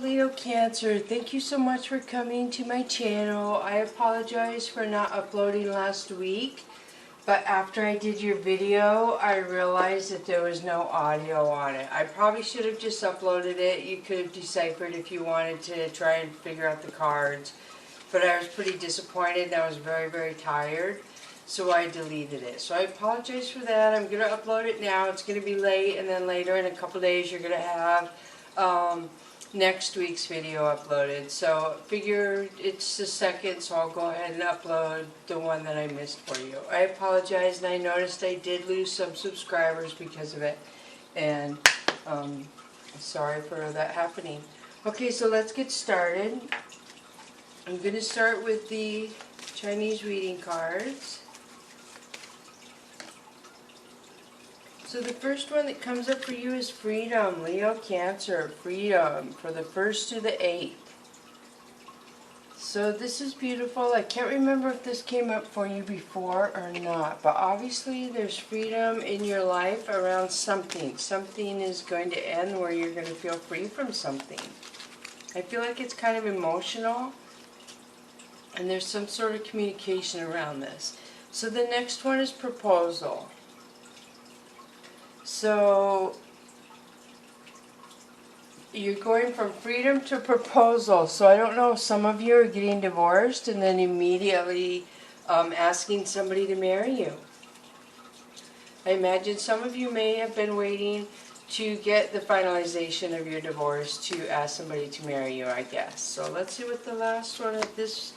Leo Cancer. Thank you so much for coming to my channel. I apologize for not uploading last week, but after I did your video, I realized that there was no audio on it. I probably should have just uploaded it. You could have deciphered if you wanted to try and figure out the cards, but I was pretty disappointed and I was very, very tired, so I deleted it. So I apologize for that. I'm going to upload it now. It's going to be late, and then later in a couple days you're going to have next week's video uploaded. So figure it's the second, so I'll go ahead and upload the one that I missed for you. I apologize, and I noticed I did lose some subscribers because of it, and sorry for that happening. Okay, so let's get started. I'm going to start with the Chinese reading cards. So the first one that comes up for you is freedom, Leo Cancer, freedom, for the 1st to the 8th. So this is beautiful. I can't remember if this came up for you before or not, but obviously there's freedom in your life around something. Something is going to end where you're going to feel free from something. I feel like it's kind of emotional, and there's some sort of communication around this. So the next one is proposal. So you're going from freedom to proposal. So I don't know if some of you are getting divorced and then immediately asking somebody to marry you. I imagine some of you may have been waiting to get the finalization of your divorce to ask somebody to marry you, I guess. So let's see what the last one of this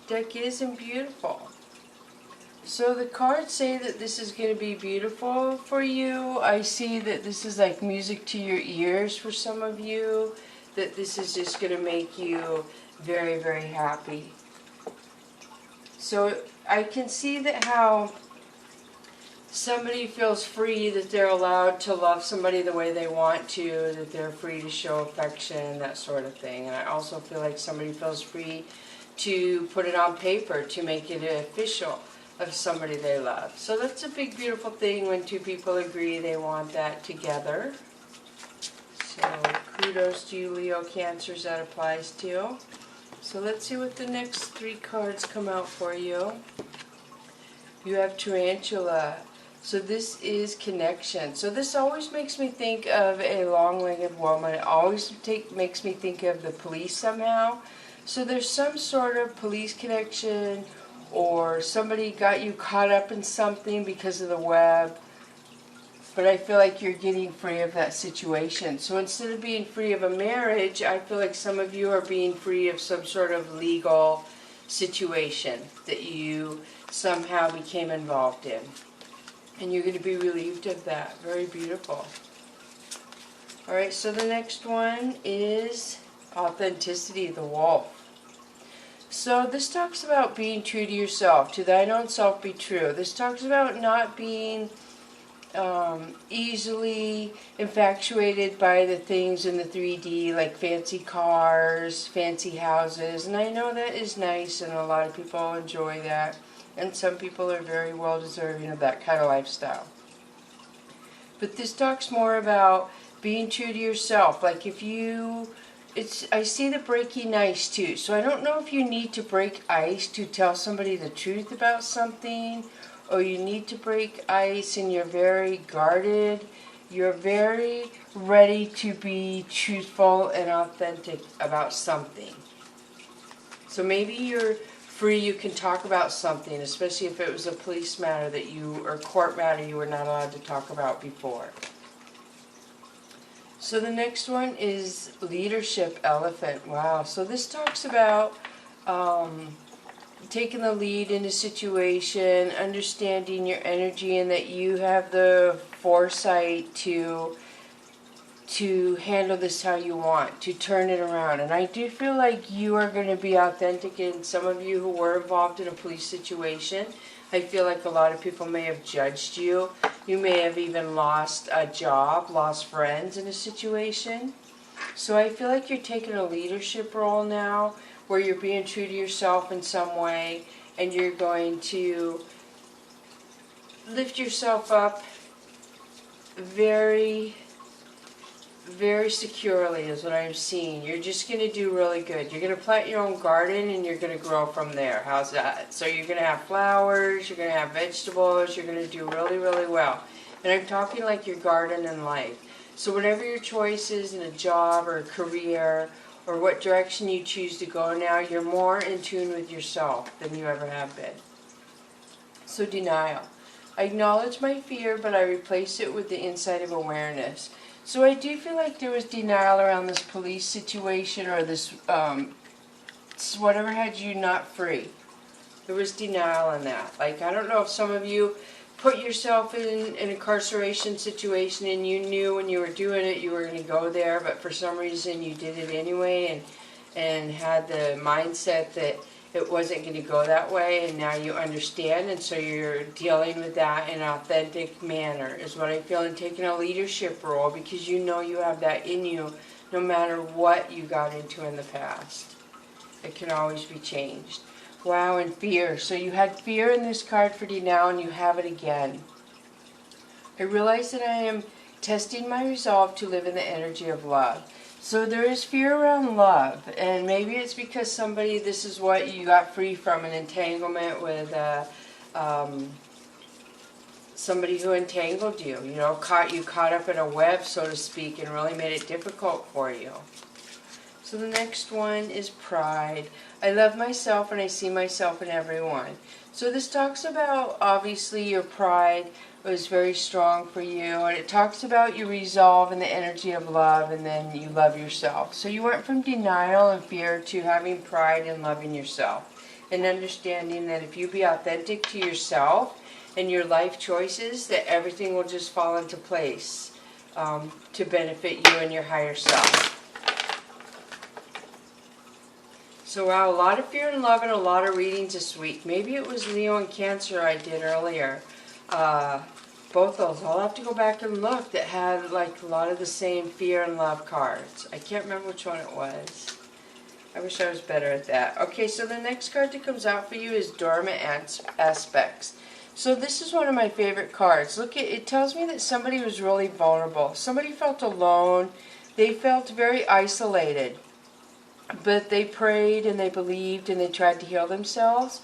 deck is, and beautiful. So the cards say that this is going to be beautiful for you. I see that this is like music to your ears for some of you, that this is just going to make you very, very happy. So I can see that how somebody feels free, that they're allowed to love somebody the way they want to, that they're free to show affection, that sort of thing. And I also feel like somebody feels free to put it on paper, to make it official of somebody they love. So that's a big, beautiful thing when two people agree they want that together. So kudos to you, Leo Cancers, that applies to. So let's see what the next 3 cards come out for you. You have Tarantula. So this is connection. So this always makes me think of a long-legged woman. It always makes me think of the police somehow. So there's some sort of police connection, or somebody got you caught up in something because of the web, but I feel like you're getting free of that situation. So instead of being free of a marriage, I feel like some of you are being free of some sort of legal situation that you somehow became involved in. And you're going to be relieved of that. Very beautiful. Alright, so the next one is authenticity, the wolf. So this talks about being true to yourself. To thine own self be true. This talks about not being easily infatuated by the things in the 3D, like fancy cars, fancy houses. And I know that is nice, and a lot of people enjoy that. And some people are very well deserving of that kind of lifestyle. But this talks more about being true to yourself. Like if you... I see the breaking ice too, so I don't know if you need to break ice to tell somebody the truth about something, or you need to break ice and you're very guarded, you're very ready to be truthful and authentic about something. So maybe you're free, you can talk about something, especially if it was a police matter that you, or court matter you were not allowed to talk about before. So the next one is leadership, elephant. Wow. So this talks about taking the lead in a situation, understanding your energy, and that you have the foresight to handle this how you want, to turn it around. And I do feel like you are going to be authentic. And some of you who were involved in a police situation, I feel like a lot of people may have judged you. You may have even lost a job, lost friends in a situation. So I feel like you're taking a leadership role now, where you're being true to yourself in some way, and you're going to lift yourself up very, very securely is what I'm seeing. You're just going to do really good. You're going to plant your own garden and you're going to grow from there. How's that? So you're going to have flowers, you're going to have vegetables, you're going to do really, really well. And I'm talking like your garden in life. So whatever your choice is in a job or a career or what direction you choose to go now, you're more in tune with yourself than you ever have been. So denial. I acknowledge my fear, but I replace it with the insight of awareness. So I do feel like there was denial around this police situation or this, whatever had you not free. There was denial in that. Like, I don't know if some of you put yourself in an incarceration situation and you knew when you were doing it you were going to go there, but for some reason you did it anyway and had the mindset that it wasn't going to go that way, and now you understand, and so you're dealing with that in an authentic manner is what I feel, and taking a leadership role because you know you have that in you no matter what you got into in the past. It can always be changed. Wow, and fear. So you had fear in this card for denial and you have it again. I realize that I am testing my resolve to live in the energy of love. So there is fear around love, and maybe it's because somebody, this is what you got free from, an entanglement with somebody who entangled you, you know, caught up in a web, so to speak, and really made it difficult for you. So the next one is pride. I love myself and I see myself in everyone. So this talks about, obviously, your pride was very strong for you, and it talks about your resolve and the energy of love, and then you love yourself. So you went from denial and fear to having pride and loving yourself, and understanding that if you be authentic to yourself and your life choices, that everything will just fall into place to benefit you and your higher self. So wow, a lot of fear and love and a lot of readings this week. Maybe it was Leo and Cancer I did earlier. Both those. I'll have to go back and look that had like a lot of the same fear and love cards. I can't remember which one it was. I wish I was better at that. Okay, so the next card that comes out for you is Dormant Aspects. So this is one of my favorite cards. Look, it tells me that somebody was really vulnerable. Somebody felt alone. They felt very isolated. But they prayed and they believed and they tried to heal themselves.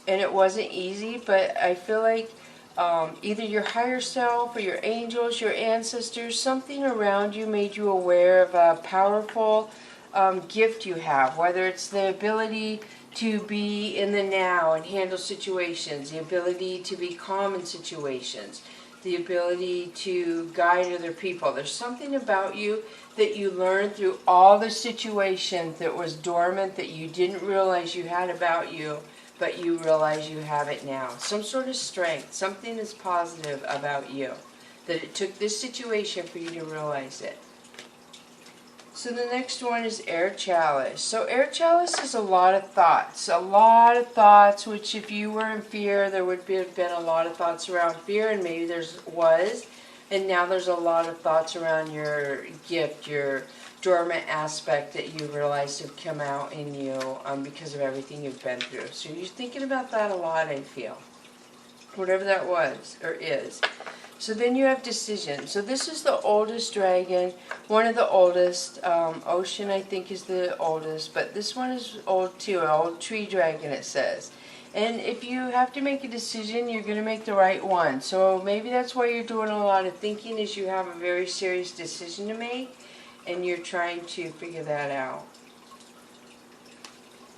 And it wasn't easy, but I feel like either your higher self or your angels, your ancestors, something around you made you aware of a powerful gift you have, whether it's the ability to be in the now and handle situations, the ability to be calm in situations, the ability to guide other people. There's something about you that you learned through all the situations that was dormant that you didn't realize you had about you, but you realize you have it now. Some sort of strength, something that's positive about you, that it took this situation for you to realize it. So the next one is Air Chalice. So Air Chalice is a lot of thoughts, which if you were in fear, there would have been a lot of thoughts around fear, and maybe was, and now there's a lot of thoughts around your gift, your dormant aspect that you realize have come out in you because of everything you've been through. So you're thinking about that a lot, I feel. Whatever that was or is. So then you have decision. So this is the oldest dragon, one of the oldest. Ocean, I think, is the oldest, but this one is old too, an old tree dragon, it says. And if you have to make a decision, you're going to make the right one. So maybe that's why you're doing a lot of thinking, is you have a very serious decision to make, and you're trying to figure that out.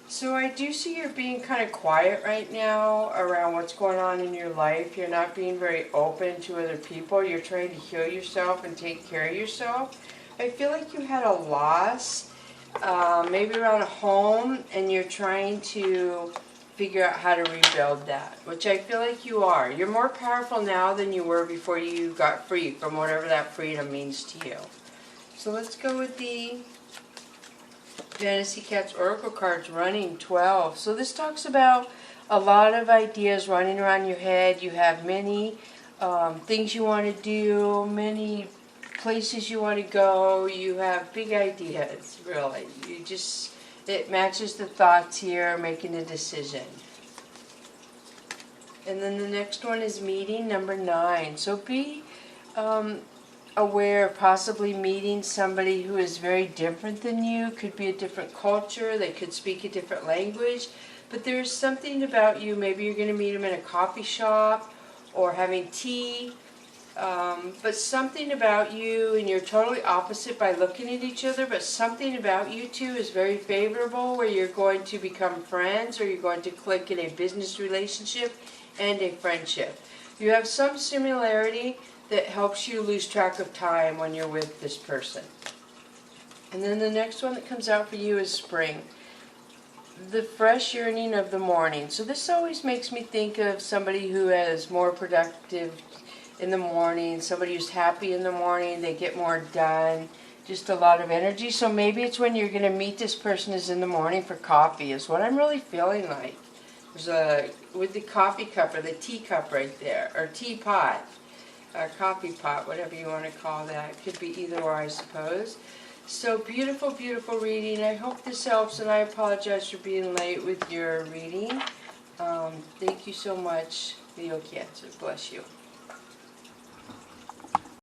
So I do see you're being kind of quiet right now around what's going on in your life. You're not being very open to other people. You're trying to heal yourself and take care of yourself. I feel like you had a loss, maybe around a home, and you're trying to figure out how to rebuild that, which I feel like you are. You're more powerful now than you were before you got free from whatever that freedom means to you. So let's go with the Fantasy Cats Oracle cards, running 12. So this talks about a lot of ideas running around your head. You have many things you want to do, many places you want to go. You have big ideas, really. It matches the thoughts here, making a decision. And then the next one is meeting, number 9. So be aware of possibly meeting somebody who is very different than you. Could be a different culture, they could speak a different language, but there's something about you. Maybe you're going to meet them in a coffee shop or having tea, but something about you, and you're totally opposite by looking at each other, but something about you two is very favorable, where you're going to become friends, or you're going to click in a business relationship and a friendship. You have some similarity that helps you lose track of time when you're with this person. And then the next one that comes out for you is spring. The fresh yearning of the morning. So this always makes me think of somebody who is more productive in the morning, somebody who's happy in the morning, they get more done, just a lot of energy. So maybe it's when you're going to meet this person is in the morning for coffee, is what I'm really feeling like. There's a, with the coffee cup or the teacup right there, or teapot. Coffee pot, whatever you want to call that. Could be either or, I suppose. So beautiful, beautiful reading. I hope this helps, and I apologize for being late with your reading. Thank you so much, Leo Cancer. Bless you.